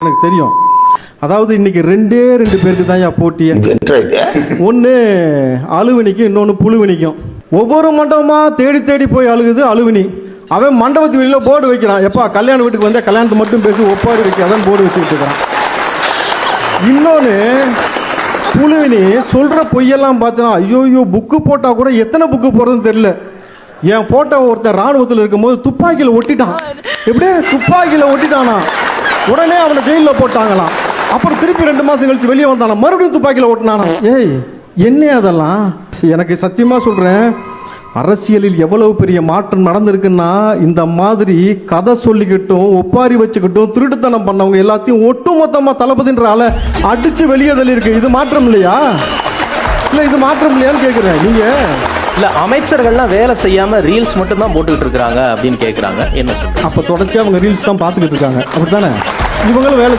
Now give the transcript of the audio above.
எனக்கு தெரியும். அதாவது இன்னைக்கு ரெண்டு பேருக்கு தான் போட்டியே. ஒன்று அழுவினிக்கும், இன்னொன்று புழுவினிக்கும். ஒவ்வொரு மண்டபமா தேடி தேடி போய் அழுகுது அழுவினி. அவன் மண்டபத்து வெளியில் போர்டு வைக்கிறான், எப்பா கல்யாண வீட்டுக்கு வந்தால் கல்யாணத்தை மட்டும் பேசி ஒப்பாரி வைக்காதான் போர்டு வச்சுக்கிட்டு இருக்கிறான். இன்னொன்று புழுவினி சொல்கிற பொய்யெல்லாம் பார்த்தனா, ஐயோ புக்கு போட்டால் கூட எத்தனை புக்கு போடுறதுன்னு தெரியல. என் ஃபோட்டோ ஒருத்தர் இராணுவத்தில் இருக்கும்போது துப்பாக்கியில் ஒட்டிட்டான். எப்படியே துப்பாக்கியில் ஒட்டிட்டானா, உடனே அவனை ஜெயிலில் போட்டாங்களாம். அப்புறம் திருப்பி 2 மாதம் கழிச்சு வெளியே வந்தானா, மறுபடியும் துப்பாக்கியில் ஓட்டினானா. ஏய் என்ன அதெல்லாம்? எனக்கு சத்தியமாக சொல்கிறேன், அரசியலில் எவ்வளவு பெரிய மாற்றம் நடந்திருக்குன்னா, இந்த மாதிரி கதை சொல்லிக்கிட்டும் ஒப்பாரி வச்சுக்கிட்டும் திருட்டுத்தனம் பண்ணவங்க எல்லாத்தையும் ஒட்டுமொத்தமாக தளபதின்ற ஆளை அடித்து வெளியே தள்ளியிருக்கு. இது மாற்றம் இல்லையா? இல்லை இது மாற்றம் இல்லையான்னு கேட்குறேன். நீங்கள் இல்லை, அமைச்சர்கள்லாம் வேலை செய்யாமல் ரீல்ஸ் மட்டும் தான் போட்டுக்கிட்டு இருக்கிறாங்க அப்படின்னு கேட்குறாங்க. என்ன சொல்றீங்க? அப்போ தொடர்ச்சியாக அவங்க ரீல்ஸ் தான் பார்த்துக்கிட்டு இருக்காங்க, அப்படி தானே? இவங்களும் வேலை